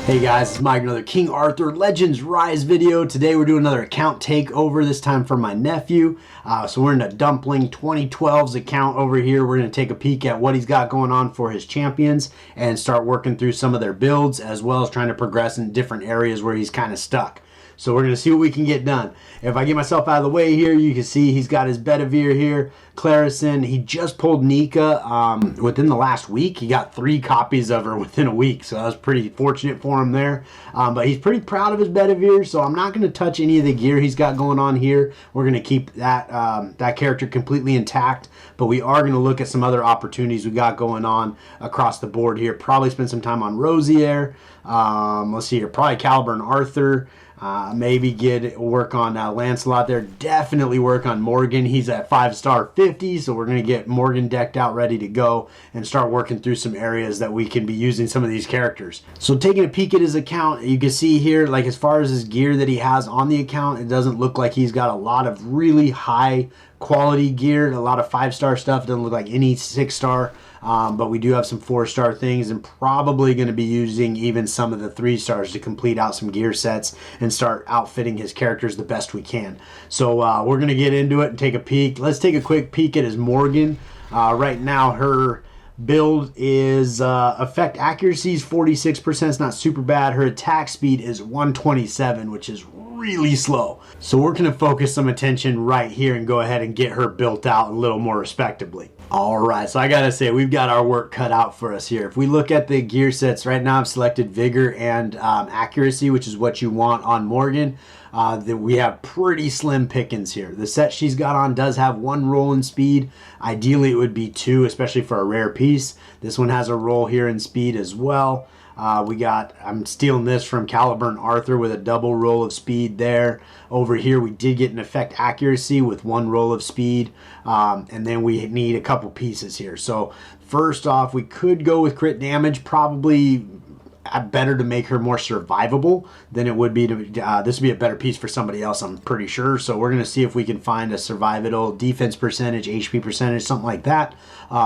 Hey guys, it's Mike, another King Arthur Legends Rise video. Today we're doing another account takeover, this time for my nephew. So we're in a Dumpling 2012's account over here. We're going to take a peek at what he's got going on for his champions and start working through some of their builds, as well as trying to progress in different areas where he's kind of stuck. So we're going to see what we can get done. If I get myself out of the way here, you can see he's got his Bedivere here, Clarison. He just pulled Nika within the last week. He got 3 copies of her within a week, so that was pretty fortunate for him there. But he's pretty proud of his Bedivere, so I'm not going to touch any of the gear he's got going on here. We're going to keep that, that character completely intact, but we are going to look at some other opportunities we got going on across the board here. Probably spend some time on Rosier. Let's see here, probably Caliber and Arthur. Maybe work on Lancelot there. Definitely work on Morgan. He's at 5-star 50, so we're going to get Morgan decked out, ready to go, and start working through some areas that we can be using some of these characters. So taking a peek at his account, you can see here, like as far as his gear that he has on the account, it doesn't look like he's got a lot of really high quality gear. A lot of 5-star stuff. Doesn't look like any 6-star. But we do have some 4-star things, and probably going to be using even some of the 3-stars to complete out some gear sets and start outfitting his characters the best we can. So we're going to get into it and take a peek. Let's take a quick peek at his Morgan. Right now her build is effect accuracy is 46%. It's not super bad. Her attack speed is 127, which is really slow. So we're going to focus some attention right here and go ahead and get her built out a little more respectably. Alright, so I gotta say, we've got our work cut out for us here. If we look at the gear sets, right now I've selected Vigor and Accuracy, which is what you want on Morgan. We have pretty slim pickings here. The set she's got on does have 1 roll in speed. Ideally it would be 2, especially for a rare piece. This one has a roll here in speed as well. I'm stealing this from Caliber and Arthur with a double roll of speed there. Over here we did get an effect accuracy with 1 roll of speed, and then we need a couple pieces here. So first off, we could go with crit damage. Probably better to make her more survivable than it would be to this would be a better piece for somebody else, I'm pretty sure. So we're going to see if we can find a survivable defense percentage, HP percentage, something like that.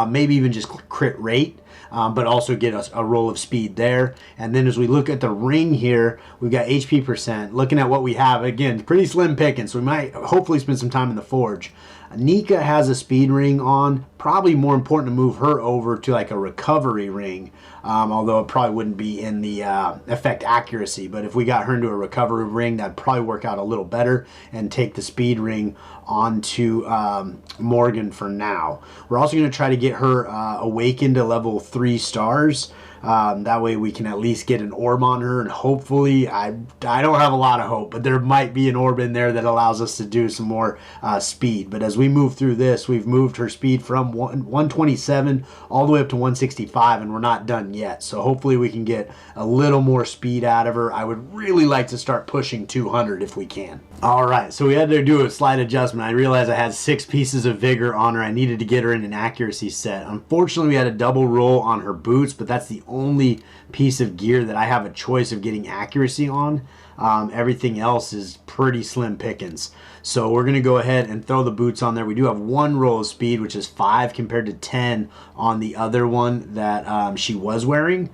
Maybe even just crit rate. But also get us a roll of speed there. And then as we look at the ring here, we've got HP percent. Looking at what we have, again, pretty slim picking, so we might hopefully spend some time in the forge. Nika has a speed ring on. Probably more important to move her over to like a recovery ring, although it probably wouldn't be in the effect accuracy. But if we got her into a recovery ring, that'd probably work out a little better and take the speed ring onto Morgan for now. We're also going to try to get her awakened to level 3 stars. That way we can at least get an orb on her, and hopefully, I don't have a lot of hope, but there might be an orb in there that allows us to do some more speed. But as we move through this, we've moved her speed from 127 all the way up to 165, and we're not done yet. So hopefully we can get a little more speed out of her. I would really like to start pushing 200 if we can. Alright, so we had to do a slight adjustment. I realized I had 6 pieces of Vigor on her. I needed to get her in an accuracy set. Unfortunately, we had a double roll on her boots, but that's the only piece of gear that I have a choice of getting accuracy on. Everything else is pretty slim pickings. So we're going to go ahead and throw the boots on there. We do have 1 roll of speed, which is 5 compared to 10 on the other one that she was wearing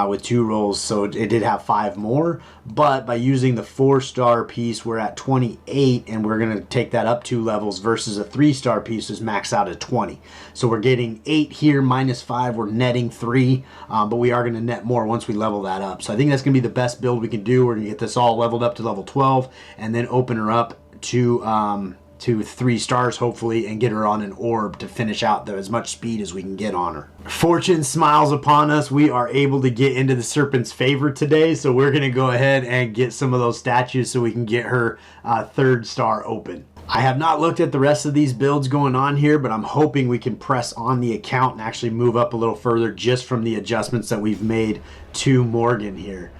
with 2 rolls. So it did have 5 more. But by using the 4-star piece, we're at 28, and we're going to take that up 2 levels versus a 3-star piece is maxed out at 20. So we're getting 8 here minus 5. We're netting 3, but we are going to net more once we level that up. So I think that's going to be the best build we can do. We're going to get this all leveled up to level 12 and then open her up to 3 stars hopefully, and get her on an orb to finish out as much speed as we can get on her. Fortune smiles upon us. We are able to get into the Serpent's favor today, so we're going to go ahead and get some of those statues so we can get her 3rd star open. I have not looked at the rest of these builds going on here, but I'm hoping we can press on the account and actually move up a little further just from the adjustments that we've made to Morgan here.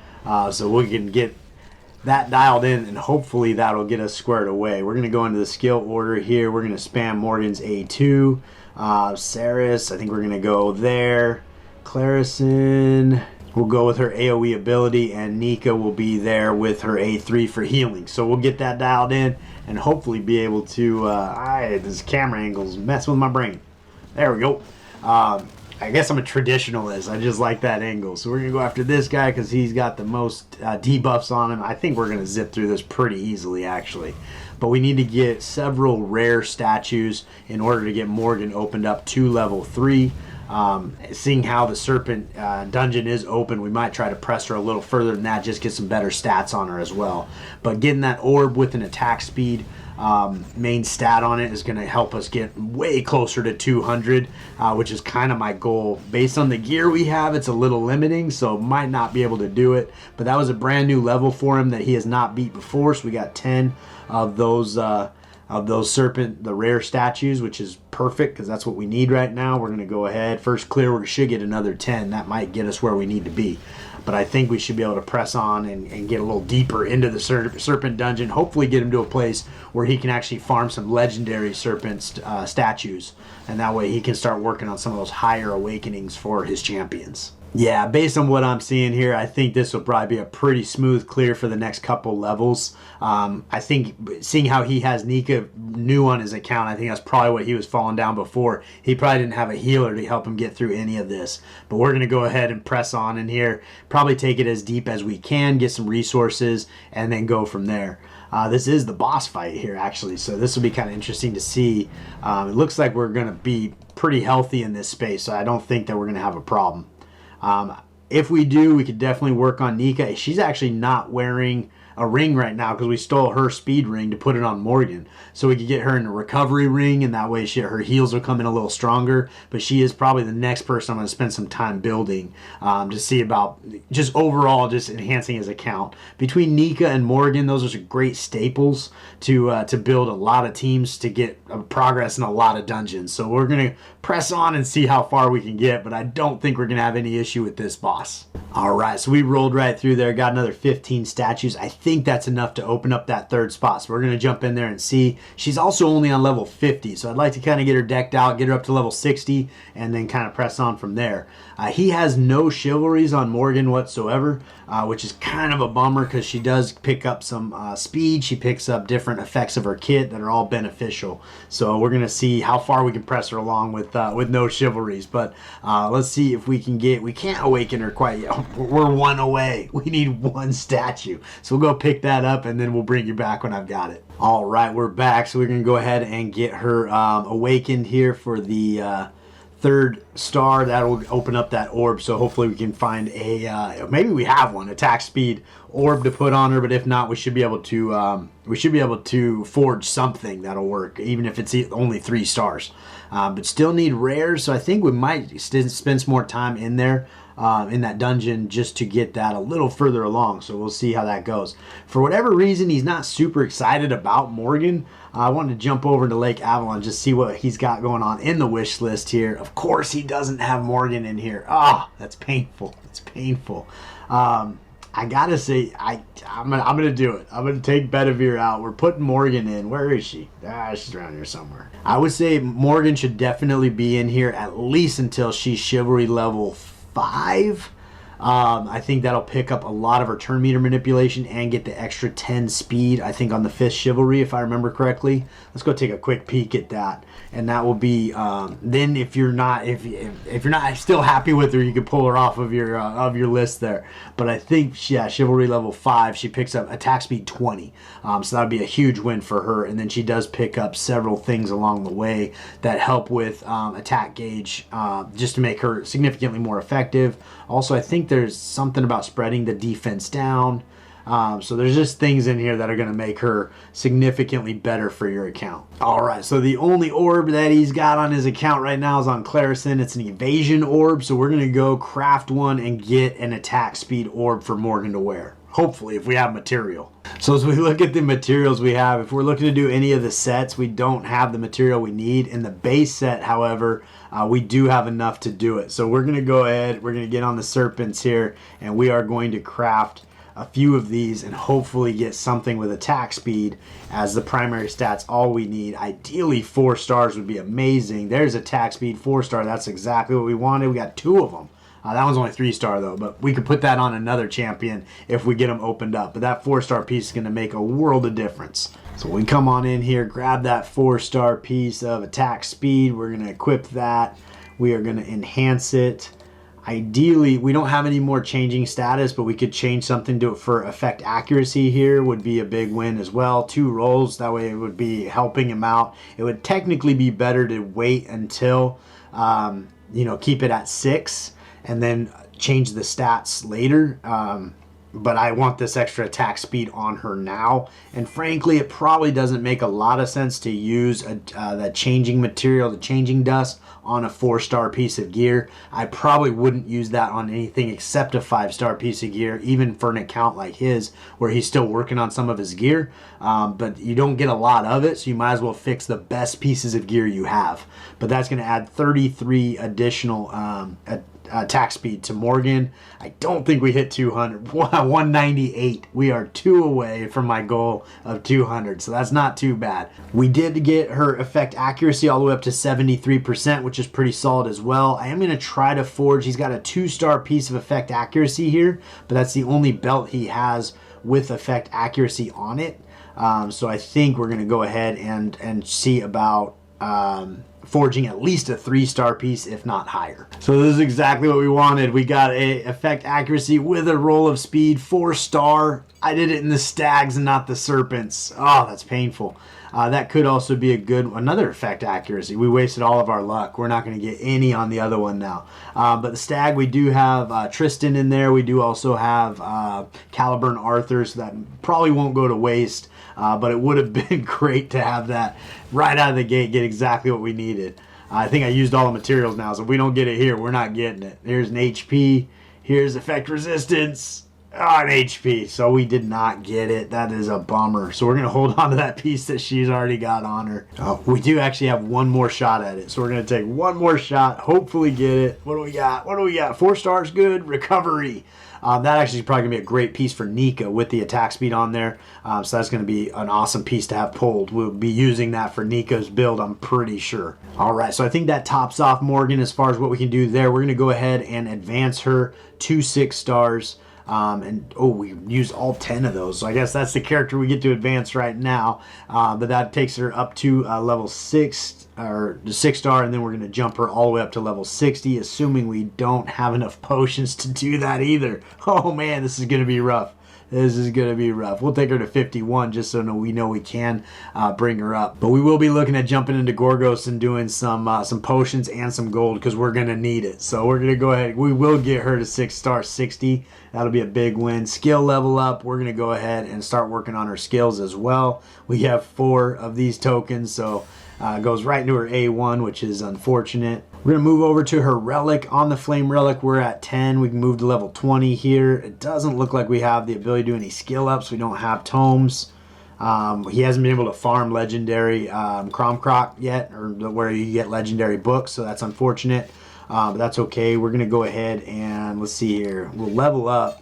So we can get that dialed in, and hopefully that'll get us squared away. We're going to go into the skill order here. We're going to spam Morgan's A2. Saris, I think we're going to go there. Clarison, we'll go with her AoE ability, and Nika will be there with her A3 for healing. So we'll get that dialed in and hopefully be able to... this camera angle's messing with my brain. There we go. I guess I'm a traditionalist. I just like that angle. So we're going to go after this guy because he's got the most debuffs on him. I think we're going to zip through this pretty easily, actually. But we need to get several rare statues in order to get Morgan opened up to level 3. Seeing how the Serpent dungeon is open, we might try to press her a little further than that, just get some better stats on her as well. But getting that orb with an attack speed main stat on it is going to help us get way closer to 200, which is kind of my goal. Based on the gear we have, it's a little limiting, so might not be able to do it. But that was a brand new level for him that he has not beat before, so we got 10 of those Serpent, the rare statues, which is perfect because that's what we need right now. We're going to go ahead. First clear, we should get another 10. That might get us where we need to be. But I think we should be able to press on and get a little deeper into the Serpent dungeon. Hopefully get him to a place where he can actually farm some legendary Serpent statues. And that way he can start working on some of those higher awakenings for his champions. Yeah, based on what I'm seeing here, I think this will probably be a pretty smooth clear for the next couple levels. I think seeing how he has Nika new on his account, I think that's probably what he was falling down before. He probably didn't have a healer to help him get through any of this. But we're going to go ahead and press on in here, probably take it as deep as we can, get some resources, and then go from there. This is the boss fight here, actually, so this will be kind of interesting to see. It looks like we're going to be pretty healthy in this space, so I don't think that we're going to have a problem. If we do, we could definitely work on Nika. She's actually not wearing a ring right now because we stole her speed ring to put it on Morgan. So we could get her in a recovery ring, and that way her heals will come in a little stronger. But she is probably the next person I'm going to spend some time building to see about just overall just enhancing his account. Between Nika and Morgan, those are great staples to build a lot of teams to get progress in a lot of dungeons. So we're going to press on and see how far we can get, but I don't think we're going to have any issue with this boss. Alright, so we rolled right through there, got another 15 statues. I think that's enough to open up that third spot, so we're going to jump in there and see. She's also only on level 50, so I'd like to kind of get her decked out, get her up to level 60, and then kind of press on from there. He has no chivalries on Morgan whatsoever, which is kind of a bummer because she does pick up some speed. She picks up different effects of her kit that are all beneficial. So we're going to see how far we can press her along with no chivalries. But let's see if we can we can't awaken her quite yet. We're one away. We need one statue. So we'll go pick that up and then we'll bring you back when I've got it. All right, we're back. So we're going to go ahead and get her awakened here for the third star. That'll open up that orb, so hopefully we can find a maybe we have one attack speed orb to put on her, but if not, we should be able to forge something that'll work, even if it's only 3 stars. But still need rares, so I think we might spend some more time in there in that dungeon just to get that a little further along. So we'll see how that goes. For whatever reason, he's not super excited about Morgan. I wanted to jump over to Lake Avalon, just see what he's got going on in the wish list here. Of course, he doesn't have Morgan in here. Ah, that's painful. It's painful. I gotta say, I'm gonna do it. I'm gonna take Bedivere out. We're putting Morgan in. Where is she? She's around here somewhere. I would say Morgan should definitely be in here at least until she's chivalry level 5. I think that'll pick up a lot of her turn meter manipulation and get the extra 10 speed, I think, on the 5th chivalry, if I remember correctly. Let's go take a quick peek at that. And that will be then if you're not still happy with her, you can pull her off of your list there. But I think, yeah, chivalry level 5, she picks up attack speed 20. So that would be a huge win for her. And then she does pick up several things along the way that help with attack gauge, just to make her significantly more effective. Also, I think there's something about spreading the defense down. So there's just things in here that are going to make her significantly better for your account. Alright, so the only orb that he's got on his account right now is on Clarison. It's an evasion orb, so we're going to go craft one and get an attack speed orb for Morgan to wear. Hopefully, if we have material. So as we look at the materials we have, if we're looking to do any of the sets, we don't have the material we need. In the base set, however, we do have enough to do it. So we're going to go ahead, we're going to get on the Serpents here, and we are going to craft a few of these and hopefully get something with attack speed as the primary stats. All we need, ideally 4 stars would be amazing. There's attack speed 4-star. That's exactly what we wanted. We got 2 of them. That one's only 3-star though, but we could put that on another champion if we get them opened up. But that 4-star piece is going to make a world of difference. So we come on in here, grab that 4-star piece of attack speed. We're going to equip that. We are going to enhance it. Ideally, we don't have any more changing status, but we could change something to it for effect accuracy here would be a big win as well. 2 rolls, that way it would be helping him out. It would technically be better to wait until, you know, keep it at 6 and then change the stats later. But I want this extra attack speed on her now. And frankly, it probably doesn't make a lot of sense to use that changing material, the changing dust, on a 4-star piece of gear. I probably wouldn't use that on anything except a 5-star piece of gear, even for an account like his, where he's still working on some of his gear. But you don't get a lot of it, so you might as well fix the best pieces of gear you have. But that's going to add 33 additional attack speed to Morgan. I don't think we hit 200. 198. We are 2 away from my goal of 200, so that's not too bad. We did get her effect accuracy all the way up to 73%, which is pretty solid as well. I am going to try to forge. He's got a 2-star piece of effect accuracy here, but that's the only belt he has with effect accuracy on it. So I think we're going to go ahead and see about forging at least a 3-star piece, if not higher. So this is exactly what we wanted. We got a effect accuracy with a roll of speed, 4-star. I did it in the stags and not the serpents. Oh, that's painful. That could also be a good, another effect accuracy. We wasted all of our luck. We're not going to get any on the other one now. But the stag, we do have Tristan in there. We do also have Caliburn and Arthur, so that probably won't go to waste. But it would have been great to have that right out of the gate, get exactly what we needed. I think I used all the materials now, so if we don't get it here, we're not getting it. Here's an HP. Here's effect resistance. Oh, an HP. So we did not get it. That is a bummer. So we're going to hold on to that piece that she's already got on her. Oh, we do actually have one more shot at it. So we're going to take one more shot, hopefully get it. What do we got? What do we got? 4 stars, good. Recovery. That actually is probably going to be a great piece for Nika with the attack speed on there. So that's going to be an awesome piece to have pulled. We'll be using that for Nika's build, I'm pretty sure. All right, so I think that tops off Morgan as far as what we can do there. We're going to go ahead and advance her to 6 stars. We used all 10 of those, so I guess that's the character we get to advance right now. But that takes her up to level 6 or the 6-star, and then we're going to jump her all the way up to level 60, assuming we don't have enough potions to do that either. Oh man, this is going to be rough. This is going to be rough. We'll take her to 51 just so we know we can bring her up. But we will be looking at jumping into Gorgos and doing some potions and some gold because we're going to need it. So we're going to go ahead. We will get her to 6-star 60. That'll be a big win. Skill level up. We're going to go ahead and start working on her skills as well. We have 4 of these tokens, so it goes right into her A1, which is unfortunate. We're going to move over to her relic. On the flame relic, we're at 10. We can move to level 20 here. It doesn't look like we have the ability to do any skill ups. We don't have tomes. He hasn't been able to farm legendary Crom Croc yet, or where you get legendary books, so that's unfortunate. But that's okay. We're going to go ahead and let's see here. We'll level up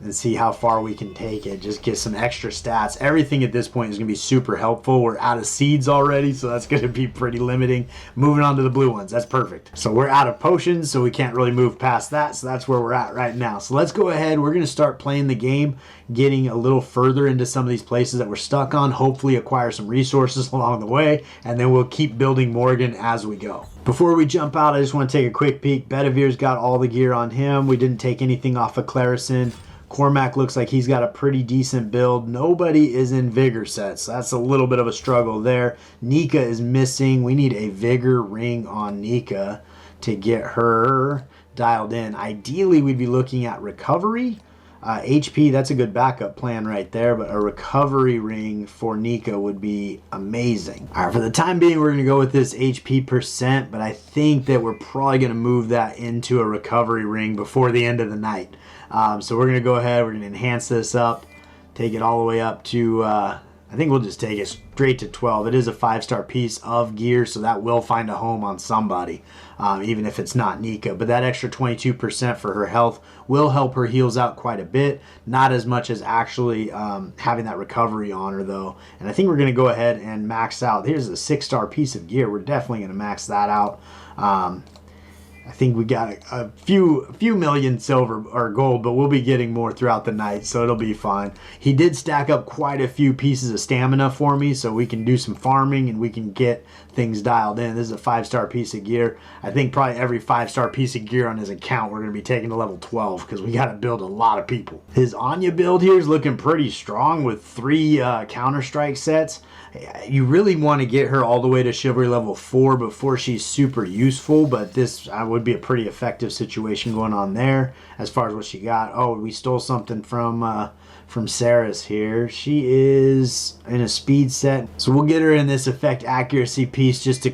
and see how far we can take it. Just get some extra stats. Everything at this point is going to be super helpful. We're out of seeds already, so that's going to be pretty limiting. Moving on to the blue ones. That's perfect. So we're out of potions, so we can't really move past that. So that's where we're at right now. So let's go ahead. We're going to start playing the game, getting a little further into some of these places that we're stuck on. Hopefully acquire some resources along the way, and then we'll keep building Morgan as we go. Before we jump out, I just want to take a quick peek. Bedivere's got all the gear on him. We didn't take anything off of Clarison. Cormac looks like he's got a pretty decent build. Nobody is in vigor sets. So that's a little bit of a struggle there. Nika is missing. We need a vigor ring on Nika to get her dialed in. Ideally, we'd be looking at recovery. HP, that's a good backup plan right there, but a recovery ring for Nika would be amazing. All right, for the time being, we're going to go with this HP percent, but I think that we're probably going to move that into a recovery ring before the end of the night. So we're going to go ahead, we're going to enhance this up, take it all the way up to, I think we'll just take it straight to 12. It is a 5-star piece of gear, so that will find a home on somebody, even if it's not Nika. But that extra 22% for her health will help her heals out quite a bit. Not as much as actually having that recovery on her, though. And I think we're going to go ahead and max out. Here's a 6-star piece of gear. We're definitely going to max that out. I think we got a few million silver or gold, but we'll be getting more throughout the night, so it'll be fine. He did stack up quite a few pieces of stamina for me, so we can do some farming and we can get things dialed in. This is a 5-star piece of gear. I think probably every 5-star piece of gear on his account we're going to be taking to level 12 because we got to build a lot of people. His Anya build here is looking pretty strong with 3 counter-strike sets. You really want to get her all the way to chivalry level 4 before she's super useful, but this would be a pretty effective situation going on there as far as what she got. Oh, we stole something from Sarah's here. She is in a speed set, so we'll get her in this effect accuracy piece just to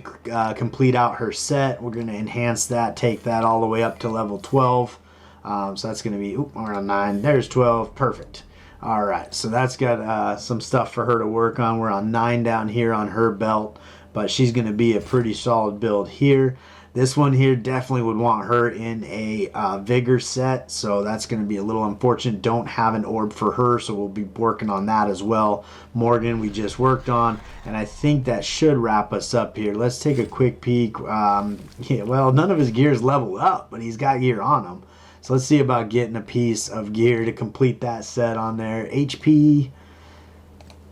complete out her set. We're going to enhance that, take that all the way up to level 12. So that's going to be, we're on 9. There's 12. Perfect. All right, so that's got some stuff for her to work on. We're on 9 down here on her belt, but she's going to be a pretty solid build here. This one here definitely would want her in a vigor set, so that's going to be a little unfortunate. Don't have an orb for her, so we'll be working on that as well. Morgan we just worked on, and I think that should wrap us up here. Let's take a quick peek. Yeah, well, none of his gears level up, but he's got gear on him. So let's see about getting a piece of gear to complete that set on there. HP,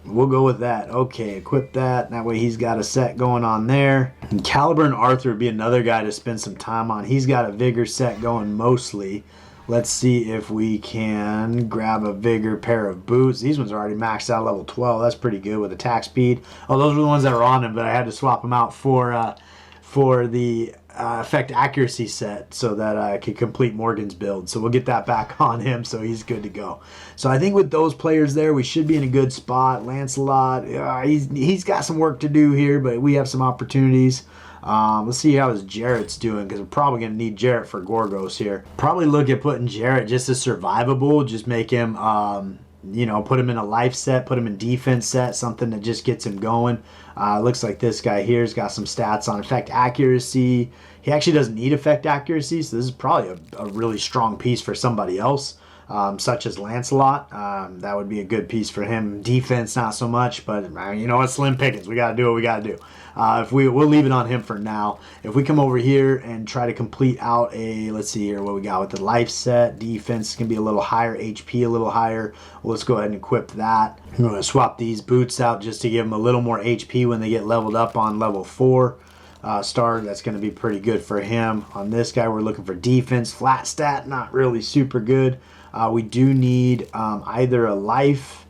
we'll go with that. Okay, equip that. That way he's got a set going on there. And Caliber and Arthur would be another guy to spend some time on. He's got a vigor set going mostly. Let's see if we can grab a vigor pair of boots. These ones are already maxed out level 12. That's pretty good with attack speed. Oh, those were the ones that were on him, but I had to swap them out for the effect accuracy set so that I could complete Morgan's build. So we'll get that back on him so he's good to go. So I think with those players there, we should be in a good spot. Lancelot, he's got some work to do here, but we have some opportunities. Let's see how his Jarrett's doing, because we're probably going to need Jarrett for Gorgos here. Probably look at putting Jarrett just as survivable, just make him, you know, put him in a life set, put him in defense set, something that just gets him going. Looks like this guy here has got some stats on effect accuracy. He actually doesn't need effect accuracy, so this is probably a really strong piece for somebody else, such as Lancelot. That would be a good piece for him. Defense, not so much, but you know what, slim pickings. We got to do what we got to do. We'll leave it on him for now. If we come over here and try to complete out a, let's see here what we got with the life set. Defense can be a little higher, HP a little higher. Well, let's go ahead and equip that. I'm going to swap these boots out just to give them a little more HP when they get leveled up on level 4 star. That's going to be pretty good for him. On this guy, we're looking for defense. Flat stat, not really super good. We do need either a life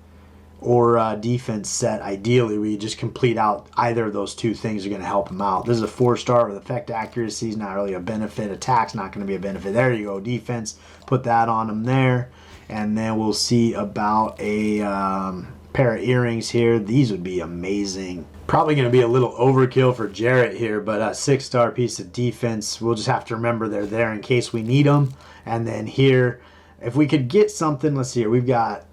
or a defense set. Ideally, we just complete out either of those two things are going to help him out. This is a 4-star with effect accuracy. Is not really a benefit. Attack's not going to be a benefit. There you go. Defense, put that on him there. And then we'll see about a pair of earrings here. These would be amazing. Probably going to be a little overkill for Jarrett here, but a 6-star piece of defense. We'll just have to remember they're there in case we need them. And then here, if we could get something, let's see here, we've got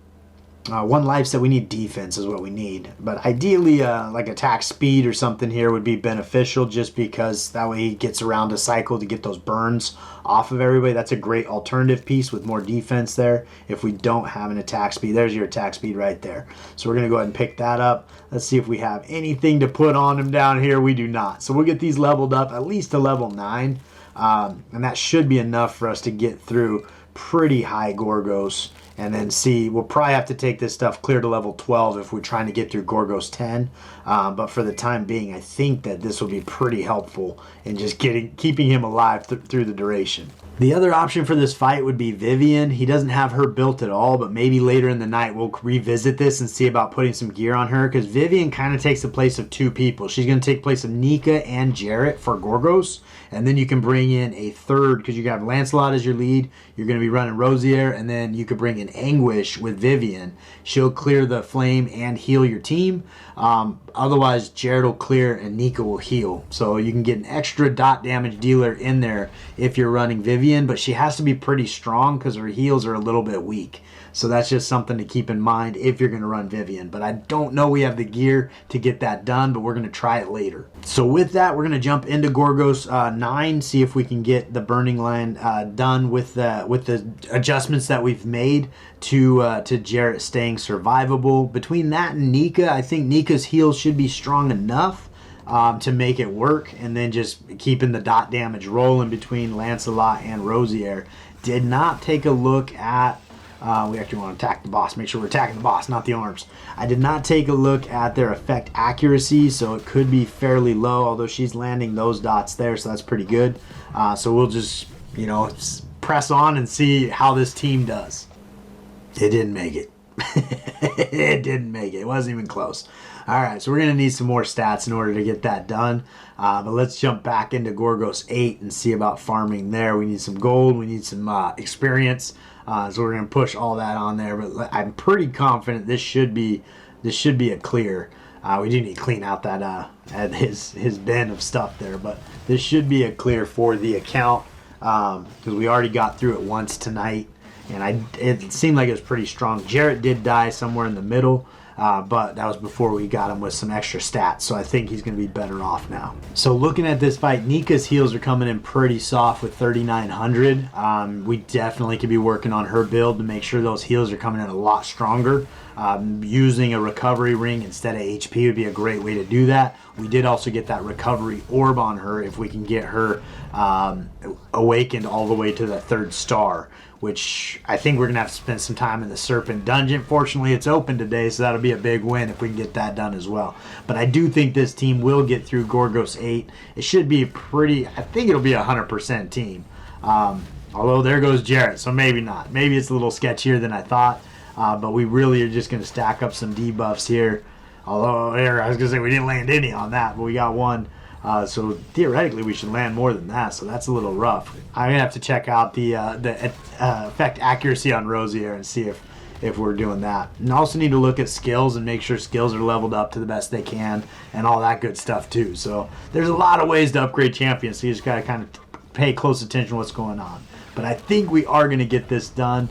one life set. We need defense is what we need, but ideally like attack speed or something here would be beneficial, just because that way he gets around a cycle to get those burns off of everybody. That's a great alternative piece with more defense there if we don't have an attack speed. There's your attack speed right there. So we're gonna go ahead and pick that up. Let's see if we have anything to put on him down here. We do not, so we'll get these leveled up at least to level 9, and that should be enough for us to get through pretty high Gorgos. And then see, we'll probably have to take this stuff clear to level 12 if we're trying to get through Gorgos 10. But for the time being, I think that this will be pretty helpful in just keeping him alive through the duration. The other option for this fight would be Vivian. He doesn't have her built at all, but maybe later in the night we'll revisit this and see about putting some gear on her, because Vivian kind of takes the place of 2 people. She's going to take place of Nika and Jarrett for Gorgos, and then you can bring in a third, because you have Lancelot as your lead. You're going to be running Rosier, and then you could bring in Anguish with Vivian. She'll clear the flame and heal your team. Otherwise, Jarrett will clear and Nika will heal. So you can get an extra dot damage dealer in there if you're running Vivian, but she has to be pretty strong because her heals are a little bit weak. So that's just something to keep in mind if you're going to run Vivian. But I don't know we have the gear to get that done, but we're going to try it later. So with that, we're going to jump into Gorgos 9, see if we can get the Burning Land done with the adjustments that we've made to Jarrett staying survivable. Between that and Nika, I think Nika's heals should be strong enough. to make it work, and then just keeping the dot damage rolling between Lancelot and Rosier. Did not take a look at, we actually want to attack the boss, make sure we're attacking the boss, not the arms. I did not take a look at their effect accuracy, so it could be fairly low, although she's landing those dots there, so that's pretty good. So we'll just, you know, press on and see how this team does. It didn't make it. It didn't make it. It wasn't even close. All right, so we're going to need some more stats in order to get that done. But let's jump back into Gorgos 8 and see about farming there. We need some gold. We need some experience. So we're going to push all that on there. But I'm pretty confident this should be a clear. We do need to clean out that his bin of stuff there. But this should be a clear for the account because we already got through it once tonight. And it seemed like it was pretty strong. Jarrett did die somewhere in the middle, but that was before we got him with some extra stats, so I think he's going to be better off now. So looking at this fight, Nika's heals are coming in pretty soft with 3,900. We definitely could be working on her build to make sure those heals are coming in a lot stronger. Using a recovery ring instead of HP would be a great way to do that. We did also get that recovery orb on her if we can get her awakened all the way to the 3rd star, which I think we're going to have to spend some time in the Serpent dungeon. Fortunately, it's open today, so that'll be a big win if we can get that done as well. But I do think this team will get through Gorgos 8. It should be pretty, I think it'll be a 100% team. Although there goes Jarrett, so maybe not. Maybe it's a little sketchier than I thought. But we really are just going to stack up some debuffs here. Although, I was going to say we didn't land any on that, but we got one. So theoretically, we should land more than that. So that's a little rough. I'm going to have to check out the effect accuracy on Rosier and see if we're doing that. And also need to look at skills and make sure skills are leveled up to the best they can and all that good stuff too. So there's a lot of ways to upgrade champions. So you just got to kind of pay close attention to what's going on. But I think we are going to get this done.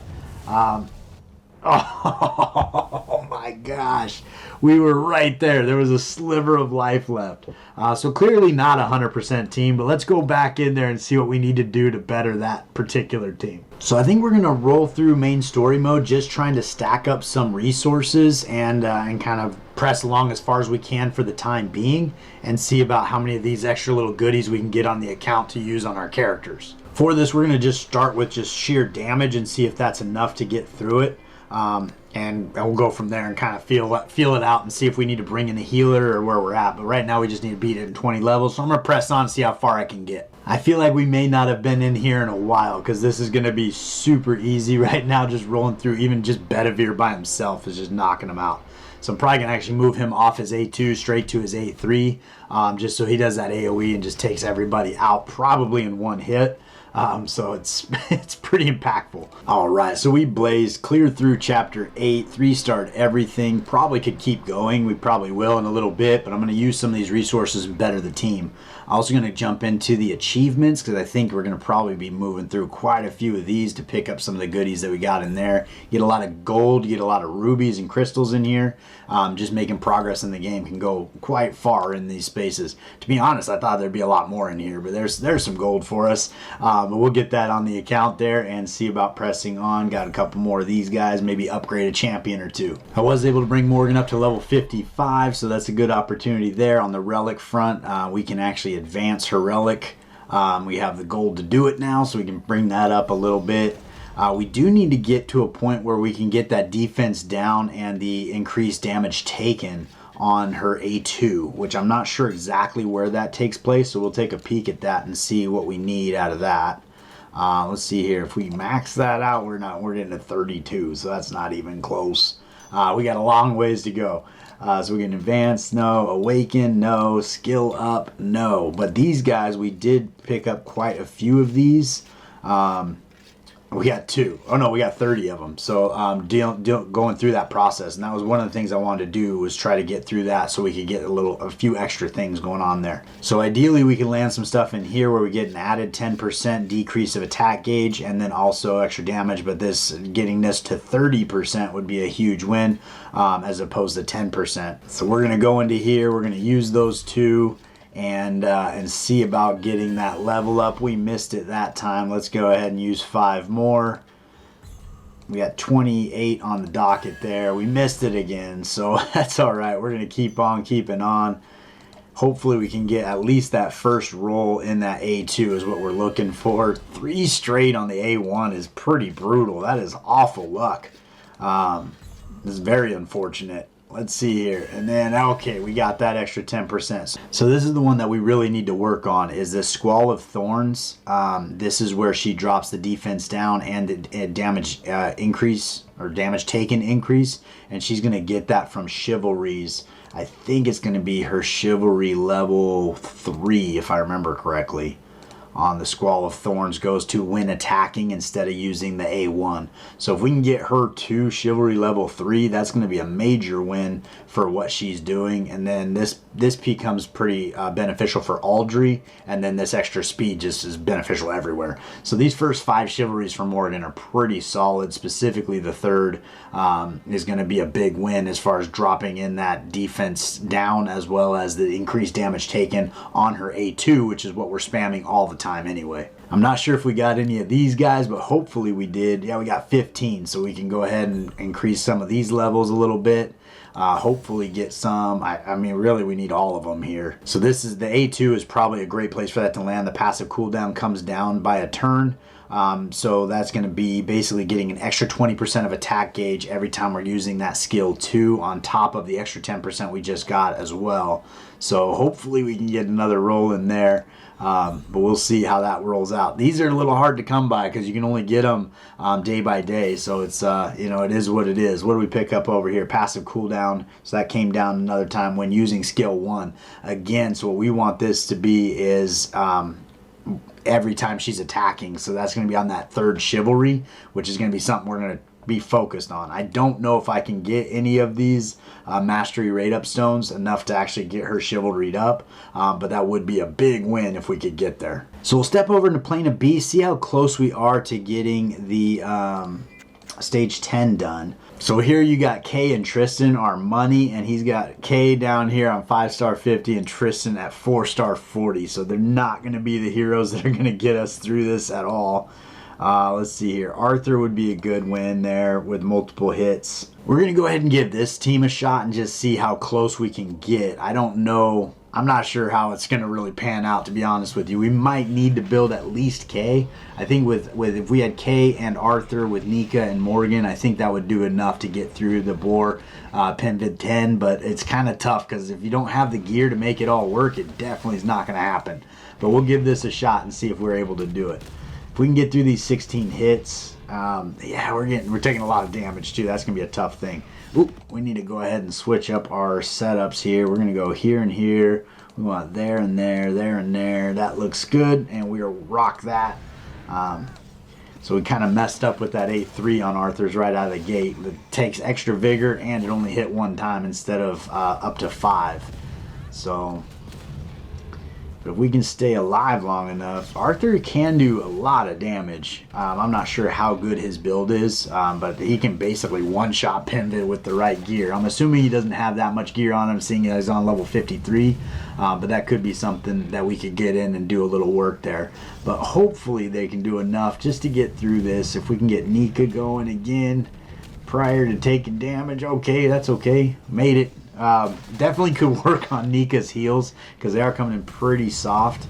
Oh my gosh, we were right there. There was a sliver of life left. So clearly not a 100% team, but let's go back in there and see what we need to do to better that particular team. So I think we're going to roll through main story mode, just trying to stack up some resources and kind of press along as far as we can for the time being and see about how many of these extra little goodies we can get on the account to use on our characters. For this, we're going to just start with just sheer damage and see if that's enough to get through it. And we'll go from there and kind of feel it out and see if we need to bring in a healer or where we're at. But right now we just need to beat it in 20 levels. So I'm going to press on and see how far I can get. I feel like we may not have been in here in a while because this is going to be super easy right now. Just rolling through, even just Bedivere by himself is just knocking him out. So I'm probably going to actually move him off his A2 straight to his A3 just so he does that AoE and just takes everybody out probably in one hit. So it's pretty impactful. All right, so we blazed clear through chapter 8, 3-starred everything. Probably could keep going. We probably will in a little bit, but I'm going to use some of these resources and better the team. I'm also going to jump into the achievements because I think we're going to probably be moving through quite a few of these to pick up some of the goodies that we got in there. Get a lot of gold, get a lot of rubies and crystals in here. Just making progress in the game can go quite far in these spaces. To be honest, I thought there'd be a lot more in here, but there's some gold for us. But we'll get that on the account there and see about pressing on. Got a couple more of these guys, maybe upgrade a champion or two. I was able to bring Morgan up to level 55, so that's a good opportunity there. On the relic front, we can actually advance her relic. We have the gold to do it now, so we can bring that up a little bit. We do need to get to a point where we can get that defense down and the increased damage taken on her A2, which I'm not sure exactly where that takes place, so we'll take a peek at that and see what we need out of that. Let's see here. If we max that out, we're getting to 32, so that's not even close. We got a long ways to go. So we can advance, no. Awaken, no. Skill up, no. But these guys, we did pick up quite a few of these. We got 2. Oh no, we got 30 of them. So going through that process, and that was one of the things I wanted to do, was try to get through that so we could get a few extra things going on there. So ideally we can land some stuff in here where we get an added 10% decrease of attack gauge and then also extra damage, but getting this to 30% would be a huge win as opposed to 10%. So we're gonna go into here, we're gonna use those 2 and see about getting that level up. We missed it that time. Let's go ahead and use 5 more. We got 28 on the docket there. We missed it again, so that's all right. We're going to keep on keeping on. hopefully we can get at least that first roll in that A2 is what we're looking for. 3 straight on the A1 is pretty brutal. That is awful luck. This is very unfortunate. Let's see here. And then, okay, we got that extra 10%. So this is the one that we really need to work on, is this Squall of Thorns. This is where she drops the defense down and the damage increase, or damage taken increase. And she's going to get that from chivalries. I think it's going to be her chivalry level 3, if I remember correctly. On the Squall of Thorns goes to when attacking instead of using the A1. So if we can get her to chivalry level 3, that's going to be a major win for what she's doing. And then this becomes pretty beneficial for Aldry, and then this extra speed just is beneficial everywhere. So these first 5 chivalries for Morgan are pretty solid. Specifically the third is going to be a big win as far as dropping in that defense down, as well as the increased damage taken on her A2, which is what we're spamming all the time anyway. I'm not sure if we got any of these guys, but hopefully we did. Yeah, we got 15, so we can go ahead and increase some of these levels a little bit. Hopefully get some. I mean, really, we need all of them here. So this is the A2 is probably a great place for that to land. The passive cooldown comes down by a turn. So that's going to be basically getting an extra 20% of attack gauge every time we're using that skill 2 on top of the extra 10% we just got as well. So hopefully we can get another roll in there. But we'll see how that rolls out. These are a little hard to come by because you can only get them day by day. So it's, you know, it is what it is. What do we pick up over here? Passive cooldown. So that came down another time when using skill 1. Again, so what we want this to be is every time she's attacking. So that's going to be on that third chivalry, which is going to be something we're going to be focused on. I don't know if I can get any of these mastery rate up stones enough to actually get her chivalried up, but that would be a big win if we could get there. So we'll step over into Plane of B, see how close we are to getting the stage 10 done. So here you got Kay and Tristan, our money, and he's got Kay down here on 5-star 50 and Tristan at 4-star 40. So they're not going to be the heroes that are going to get us through this at all. Let's see here. Arthur would be a good win there with multiple hits. We're going to go ahead and give this team a shot and just see how close we can get. I don't know. I'm not sure how it's going to really pan out, to be honest with you. We might need to build at least Kay. I think with if we had Kay and Arthur with Nika and Morgan, I think that would do enough to get through the Boar Penvid 10. But it's kind of tough because if you don't have the gear to make it all work, it definitely is not going to happen. But we'll give this a shot and see if we're able to do it. If we can get through these 16 hits, yeah, we're taking a lot of damage too. That's gonna be a tough thing. Oop, we need to go ahead and switch up our setups here. We're gonna go here and here. We want there and there, there and there. That looks good, and we'll rock that. So we kind of messed up with that A3 on Arthur's right out of the gate. It takes extra vigor, and it only hit 1 time instead of up to 5. So if we can stay alive long enough, Arthur can do a lot of damage. I'm not sure how good his build is, but he can basically one-shot Penvid with the right gear. I'm assuming he doesn't have that much gear on him, seeing he's on level 53, but that could be something that we could get in and do a little work there. But hopefully they can do enough just to get through this. If we can get Nika going again prior to taking damage, okay, that's okay. Made it. Definitely could work on Nika's heals because they are coming in pretty soft,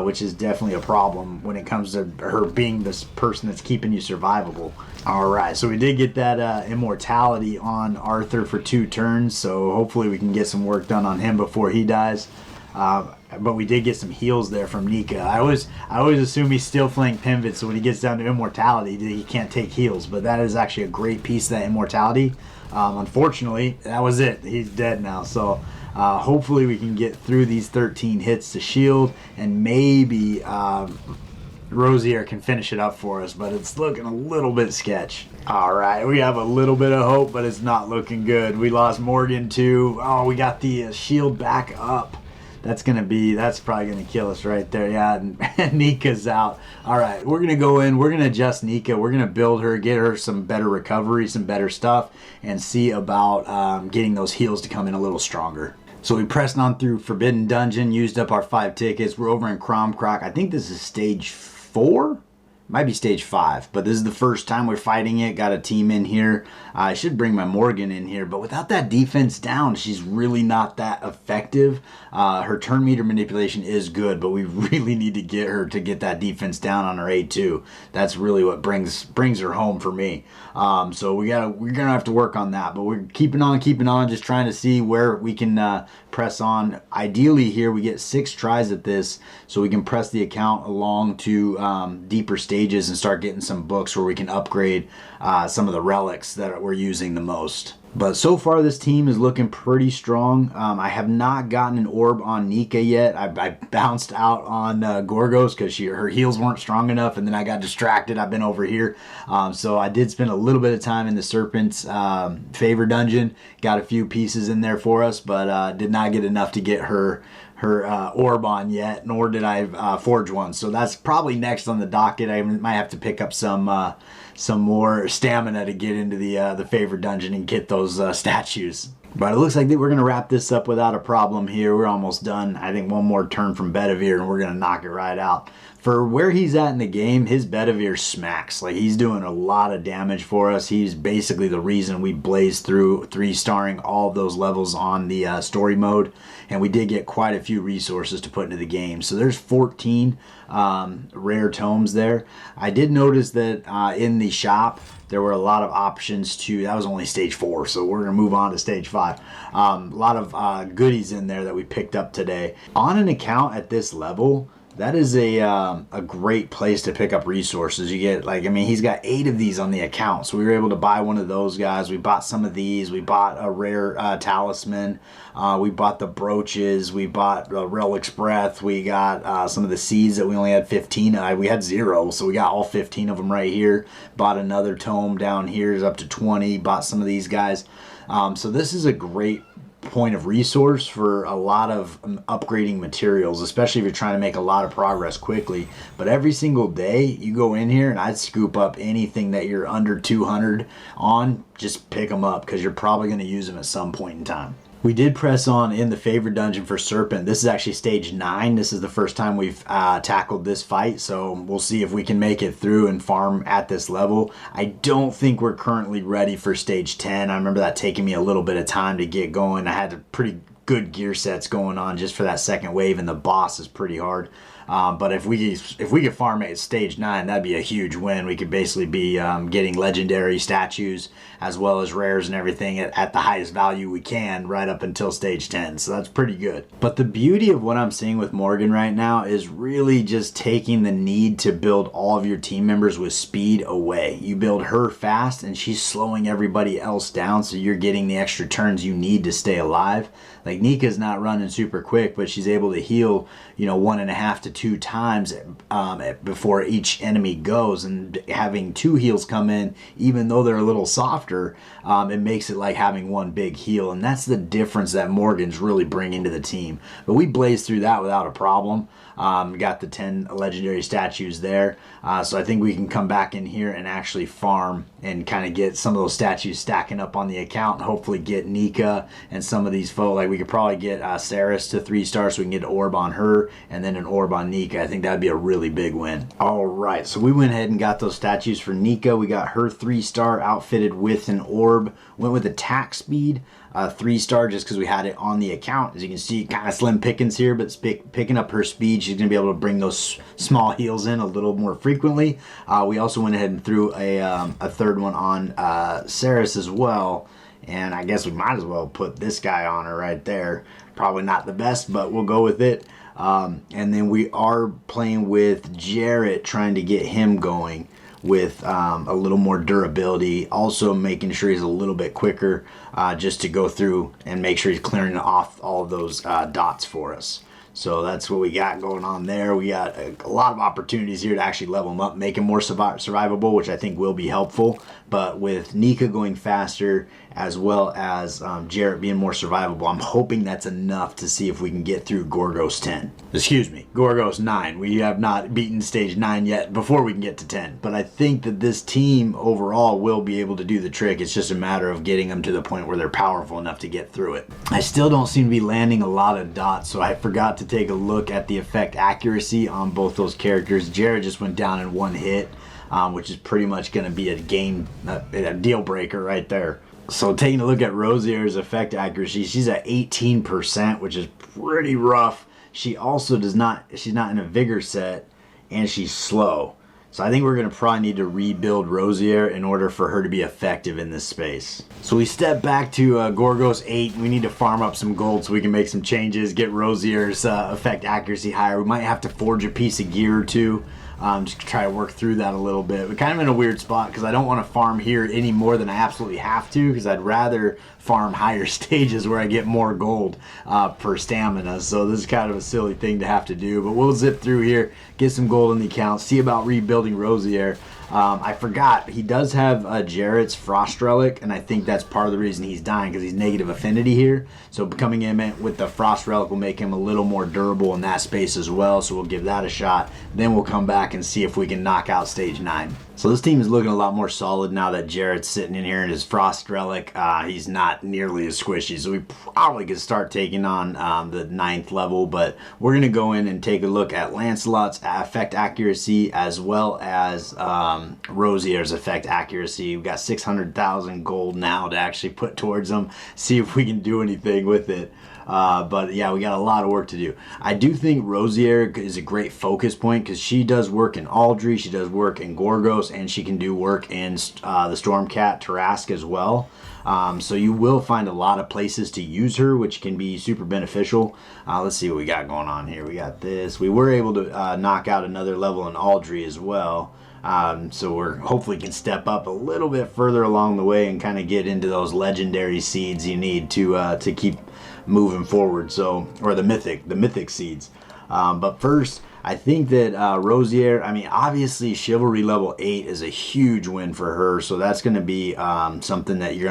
which is definitely a problem when it comes to her being this person that's keeping you survivable. Alright, so we did get that immortality on Arthur for 2 turns, so hopefully we can get some work done on him before he dies. But we did get some heals there from Nika. I always assume he's still flank Penvid, so when he gets down to immortality, he can't take heals. But that is actually a great piece of that immortality. Unfortunately, that was it. He's dead now. So hopefully we can get through these 13 hits to shield, and maybe Rosier can finish it up for us. But it's looking a little bit sketch. All right, we have a little bit of hope, but it's not looking good. We lost Morgan too. Oh, we got the shield back up. That's probably gonna kill us right there. Yeah, and Nika's out. All right, we're gonna go in. We're gonna adjust Nika. We're gonna build her, get her some better recovery, some better stuff, and see about getting those heals to come in a little stronger. So we pressed on through Forbidden Dungeon, used up our 5 tickets. We're over in Crom Croc. I think this is stage 4. might be stage 5, but this is the first time we're fighting it. Got a team in here. I should bring my Morgan in here, but without that defense down, she's really not that effective. Her turn meter manipulation is good, but we really need to get her to get that defense down on her A2. That's really what brings her home for me. So we're gonna have to work on that, but we're keeping on, just trying to see where we can press on. Ideally here we get 6 tries at this, so we can press the account along to deeper stages and start getting some books where we can upgrade some of the relics that we're using the most. But so far this team is looking pretty strong. I have not gotten an orb on Nika yet. I bounced out on Gorgos because her heals weren't strong enough, and then I got distracted. I've been over here. So I did spend a little bit of time in the Serpent's favor dungeon. Got a few pieces in there for us, but did not get enough to get her orb on yet, nor did I forge one. So that's probably next on the docket. I might have to pick up some more stamina to get into the favor dungeon and get those statues. But it looks like we're going to wrap this up without a problem here. We're almost done. I think one more turn from Bedivere and we're going to knock it right out. For where he's at in the game, his Bedivere smacks. Like, he's doing a lot of damage for us. He's basically the reason we blazed through 3-starring all of those levels on the story mode. And we did get quite a few resources to put into the game. So there's 14 rare tomes there. I did notice that in the shop, there were a lot of options to, that was only stage 4, so we're going to move on to stage 5. A lot of goodies in there that we picked up today. On an account at this level, that is a great place to pick up resources. You get, like, I mean, he's got 8 of these on the account, so we were able to buy one of those guys. We bought some of these. We bought a rare talisman. We bought the brooches. We bought Relic's Breath. We got some of the seeds that we only had 15. We had 0, so we got all 15 of them right here. Bought another tome down here, is up to 20. Bought some of these guys. So this is a great point of resource for a lot of upgrading materials, especially if you're trying to make a lot of progress quickly. But every single day you go in here and I'd scoop up anything that you're under 200 on, just pick them up because you're probably going to use them at some point in time. We did press on in the favorite dungeon for Serpent. This is actually stage 9. This is the first time we've tackled this fight, so we'll see if we can make it through and farm at this level. I don't think we're currently ready for stage 10. I remember that taking me a little bit of time to get going. I had a pretty good gear sets going on just for that second wave, and the boss is pretty hard. But if we could farm at stage 9, that'd be a huge win. We could basically be getting legendary statues as well as rares and everything at the highest value we can right up until stage 10. So that's pretty good. But the beauty of what I'm seeing with Morgan right now is really just taking the need to build all of your team members with speed away. You build her fast and she's slowing everybody else down, so you're getting the extra turns you need to stay alive. Like, Nika's not running super quick, but she's able to heal, 1.5 to 2 times before each enemy goes. And having 2 heals come in, even though they're a little softer, it makes it like having one big heal. And that's the difference that Morgan's really bringing to the team. But we blazed through that without a problem. Got the 10 legendary statues there. So I think we can come back in here and actually farm and kind of get some of those statues stacking up on the account and hopefully get Nika and some of these folks. Like, we could probably get Saris to 3 stars so we can get an orb on her and then an orb on Nika. I think that'd be a really big win. All right, so we went ahead and got those statues for Nika. We got her 3-star outfitted with an orb. Went with attack speed. 3-star just because we had it on the account. As you can see, kind of slim pickings here, but picking up her speed, she's going to be able to bring those small heals in a little more frequently. We also went ahead and threw a third one on Saris as well, and I guess we might as well put this guy on her right there. Probably not the best, but we'll go with it. And then we are playing with Jarrett, trying to get him going with a little more durability, also making sure he's a little bit quicker just to go through and make sure he's clearing off all of those dots for us. So that's what we got going on there. We got a lot of opportunities here to actually level them up, make them more survivable, which I think will be helpful. but with Nika going faster as well as Jarrett being more survivable, I'm hoping that's enough to see if we can get through Gorgos 10. Excuse me, Gorgos 9. We have not beaten stage 9 yet before we can get to 10. But I think that this team overall will be able to do the trick. It's just a matter of getting them to the point where they're powerful enough to get through it. I still don't seem to be landing a lot of dots, so I forgot to take a look at the effect accuracy on both those characters. Jarrett just went down in one hit, which is pretty much going to be a deal breaker right there. So taking a look at Rosier's effect accuracy, she's at 18%, which is pretty rough. She also she's not in a vigor set, and she's slow. So I think we're going to probably need to rebuild Rosier in order for her to be effective in this space. So we step back to Gorgos 8. We need to farm up some gold so we can make some changes, get Rosier's effect accuracy higher. We might have to forge a piece of gear or two. Just to try to work through that a little bit. We're kind of in a weird spot because I don't want to farm here any more than I absolutely have to, because I'd rather farm higher stages where I get more gold per stamina. So this is kind of a silly thing to have to do, but we'll zip through here, get some gold in the account, see about rebuilding Rosier. I forgot, he does have Jarrett's Frost Relic, and I think that's part of the reason he's dying, because he's negative affinity here. So coming in with the Frost Relic will make him a little more durable in that space as well, so we'll give that a shot. Then we'll come back and see if we can knock out stage 9. So this team is looking a lot more solid now that Jarrett's sitting in here in his Frost Relic. He's not nearly as squishy, so we probably could start taking on the 9th level, but we're going to go in and take a look at Lancelot's effect accuracy as well as Rosier's effect accuracy. We've got 600,000 gold now to actually put towards them, see if we can do anything with it. But yeah, we got a lot of work to do. I do think Rosier is a great focus point because she does work in Aldry, she does work in Gorgos, and she can do work in the Stormcat Tarask as well. So you will find a lot of places to use her, which can be super beneficial. Let's see what we got going on here. We got this. We were able to knock out another level in Aldry as well. So we're hopefully can step up a little bit further along the way and kind of get into those legendary seeds you need to keep moving forward. So, or the mythic seeds. But first, I think that Rosier, I mean, obviously chivalry level 8 is a huge win for her, so that's going to be something that he's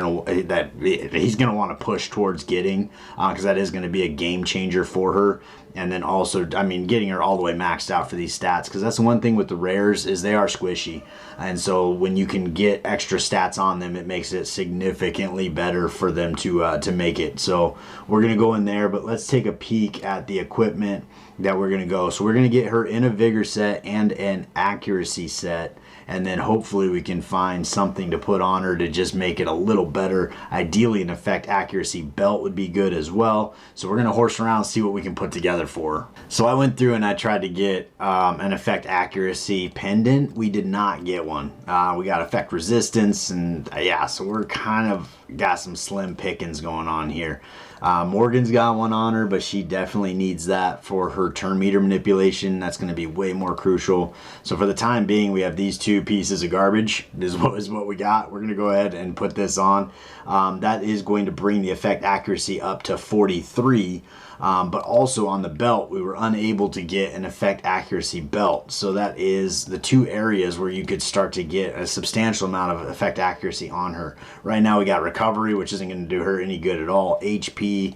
going to want to push towards getting, because that is going to be a game changer for her. And then also, I mean, getting her all the way maxed out for these stats, because that's the one thing with the rares is they are squishy. And so when you can get extra stats on them, it makes it significantly better for them to make it. So we're going to go in there, but let's take a peek at the equipment that we're going to go. So we're going to get her in a vigor set and an accuracy set. And then hopefully we can find something to put on her to just make it a little better. Ideally, an effect accuracy belt would be good as well. So we're going to horse around and see what we can put together for her. So I went through and I tried to get an effect accuracy pendant. We did not get one. We got effect resistance, and yeah, so we're kind of got some slim pickings going on here. Morgan's got one on her, but she definitely needs that for her turn meter manipulation. That's going to be way more crucial. So for the time being, we have these two pieces of garbage. This is what we got. We're going to go ahead and put this on. That is going to bring the effect accuracy up to 43. But also on the belt, we were unable to get an effect accuracy belt. So that is the two areas where you could start to get a substantial amount of effect accuracy on her. Right now we got recovery, which isn't going to do her any good at all. HP,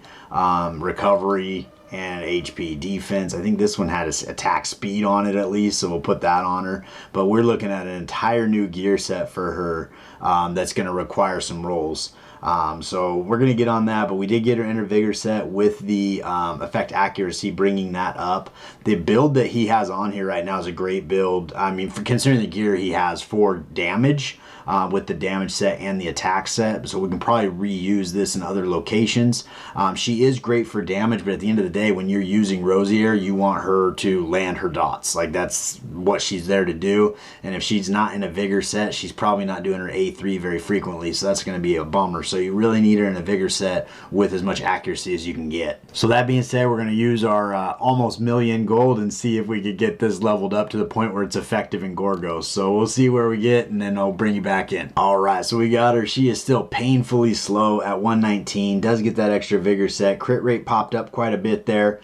recovery, and HP defense. I think this one had attack speed on it at least, so we'll put that on her. But we're looking at an entire new gear set for her that's going to require some rolls. So we're going to get on that, but we did get her inner vigor set with the effect accuracy, bringing that up. The build that he has on here right now is a great build. I mean, for considering the gear he has for damage, with the damage set and the attack set, so we can probably reuse this in other locations. She is great for damage, but at the end of the day, when you're using Rosier, you want her to land her dots. Like, that's what she's there to do, and if she's not in a vigor set, she's probably not doing her A3 very frequently, so that's going to be a bummer. So you really need her in a vigor set with as much accuracy as you can get. So that being said, we're going to use our almost million gold and see if we could get this leveled up to the point where it's effective in Gorgos. So we'll see where we get, and then I'll bring you back in. Alright, so we got her. She is still painfully slow at 119. Does get that extra vigor set. Crit rate popped up quite a bit there.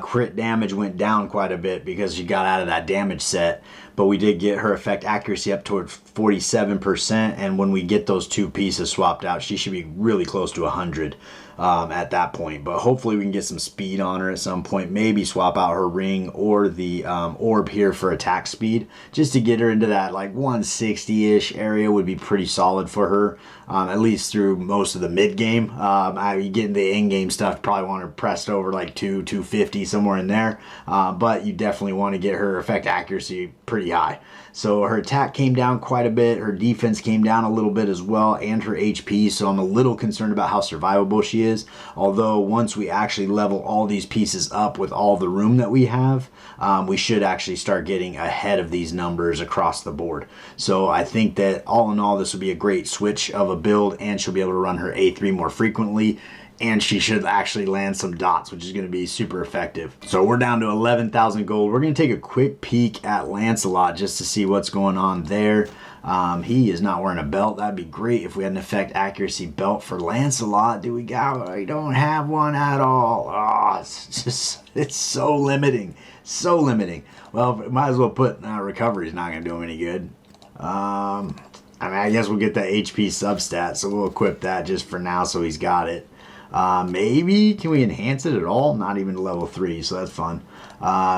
Crit damage went down quite a bit because she got out of that damage set. but we did get her effect accuracy up toward 47%, and when we get those two pieces swapped out, she should be really close to 100 at that point. But hopefully we can get some speed on her at some point, maybe swap out her ring or the orb here for attack speed, just to get her into that like 160-ish area would be pretty solid for her, at least through most of the mid game. You get into the end game stuff, probably want her pressed over like 250 somewhere in there, but you definitely want to get her effect accuracy pretty high. So her attack came down quite a bit, her defense came down a little bit as well, and her HP, so I'm a little concerned about how survivable she is. Although once we actually level all these pieces up with all the room that we have, we should actually start getting ahead of these numbers across the board. So I think that all in all, this will be a great switch of a build, and she'll be able to run her A3 more frequently, and she should actually land some dots, which is going to be super effective. So we're down to 11,000 gold. We're going to take a quick peek at Lancelot just to see what's going on there. He is not wearing a belt. That'd be great if we had an effect accuracy belt for Lancelot. We don't have one at all. Oh, it's so limiting. So limiting. Well, might as well put recovery's not going to do him any good. I mean, I guess we'll get that HP substat, so we'll equip that just for now so he's got it. Maybe, can we enhance it at all? Not even to level 3, so that's fun.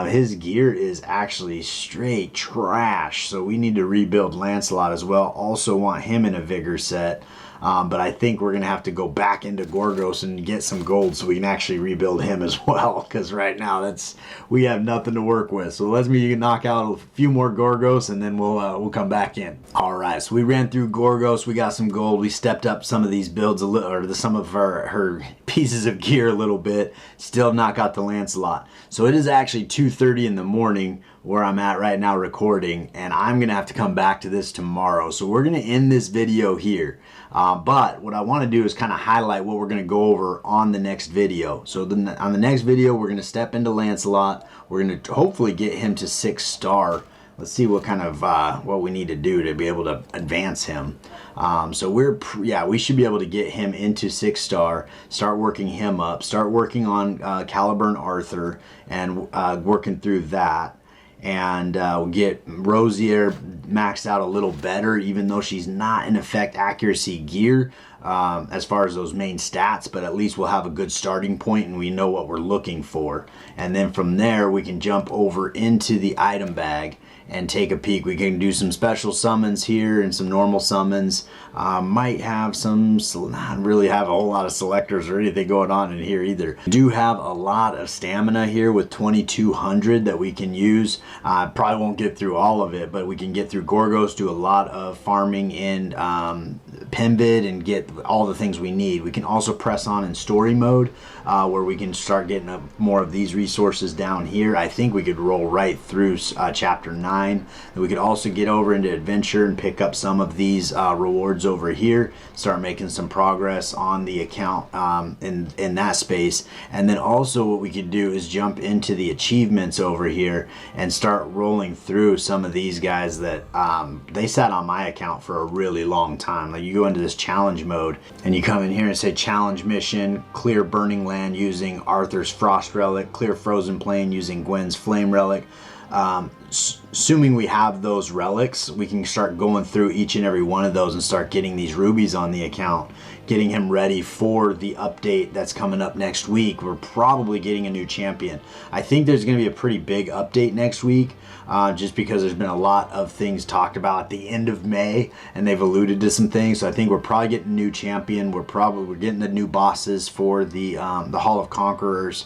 His gear is actually straight trash, so we need to rebuild Lancelot as well. Also want him in a vigor set, but I think we're going to have to go back into Gorgos and get some gold so we can actually rebuild him as well, because right now we have nothing to work with. So let's knock out a few more Gorgos, and then we'll come back in. Alright, so we ran through Gorgos, we got some gold, we stepped up some of these builds a little, or some of her pieces of gear a little bit, still not got the Lancelot. So it is actually 2:30 in the morning where I'm at right now recording, and I'm gonna have to come back to this tomorrow. So we're gonna end this video here, but what I want to do is kind of highlight what we're gonna go over on the next video. So on the next video, we're gonna step into Lancelot. We're gonna hopefully get him to 6-star. Let's see what kind of what we need to do to be able to advance him. So we should be able to get him into 6-star, start working him up, start working on Caliburn Arthur, and working through that. And we'll get Rosier maxed out a little better, even though she's not in effect accuracy gear as far as those main stats, but at least we'll have a good starting point and we know what we're looking for. And then from there we can jump over into the item bag and take a peek. We can do some special summons here and some normal summons. Might have not really have a whole lot of selectors or anything going on in here either. We do have a lot of stamina here with 2200 that we can use. Probably won't get through all of it, but we can get through Gorgos, do a lot of farming in Penvid, and get all the things we need. We can also press on in story mode, where we can start getting up more of these resources down here. I think we could roll right through chapter 9. And we could also get over into adventure and pick up some of these rewards over here, start making some progress on the account in that space. And then also what we could do is jump into the achievements over here and start rolling through some of these guys that they sat on my account for a really long time. Like you go into this challenge mode and you come in here and say challenge mission, clear burning land using Arthur's frost relic, clear frozen plain using Gwen's flame relic. Assuming we have those relics, we can start going through each and every one of those and start getting these rubies on the account, getting him ready for the update that's coming up next week. We're probably getting a new champion. I think there's going to be a pretty big update next week, just because there's been a lot of things talked about at the end of May, and they've alluded to some things. So I think we're probably getting a new champion. We're getting the new bosses for the Hall of Conquerors.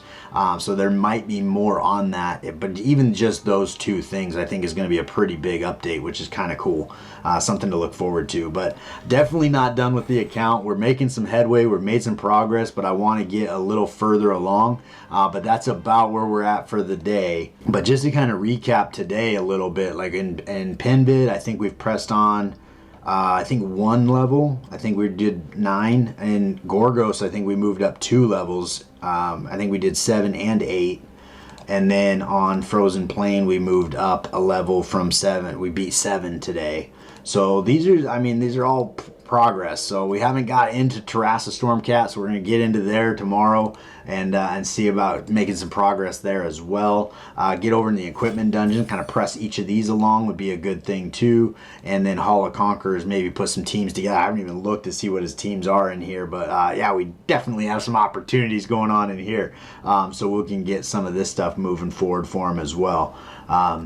So there might be more on that, but even just those two things I think is going to be a pretty big update, which is kind of cool. Something to look forward to. But definitely not done with the account. We're making some headway, we've made some progress, but I want to get a little further along. But that's about where we're at for the day. But just to kind of recap today a little bit, like in Penvid, I think we've pressed on I think 1 level. I think we did 9. And Gorgos, I think we moved up 2 levels. I think we did 7 and 8. And then on Frozen Plain, we moved up a level from 7. We beat 7 today. So these are all progress. So we haven't got into Terrassa Stormcat, so we're going to get into there tomorrow and see about making some progress there as well. Get over in the equipment dungeon, kind of press each of these along would be a good thing too. And then Hall of Conquerors, maybe put some teams together. I haven't even looked to see what his teams are in here, but yeah, we definitely have some opportunities going on in here. So we can get some of this stuff moving forward for him as well.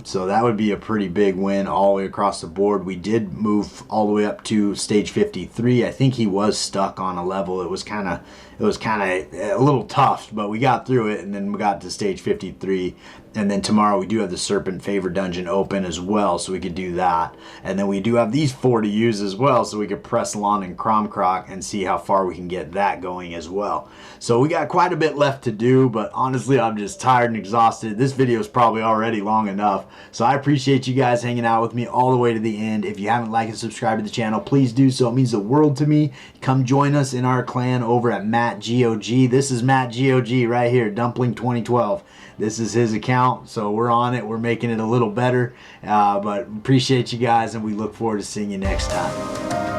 So that would be a pretty big win all the way across the board. We did move all the way up to stage 53. I think he was stuck on a level. It was kind of a little tough, but we got through it, and then we got to stage 53. And then tomorrow we do have the Serpent Favor Dungeon open as well, so we could do that. And then we do have these 4 to use as well, so we could press along in Crom Croc and see how far we can get that going as well. So we got quite a bit left to do, but honestly, I'm just tired and exhausted. This video is probably already long enough. So I appreciate you guys hanging out with me all the way to the end. If you haven't liked and subscribed to the channel, please do so. It means the world to me. Come join us in our clan over at MikeGoG. This is MikeGoG right here, Dumpling 2012. This is his account, so we're on it. We're making it a little better, but appreciate you guys, and we look forward to seeing you next time.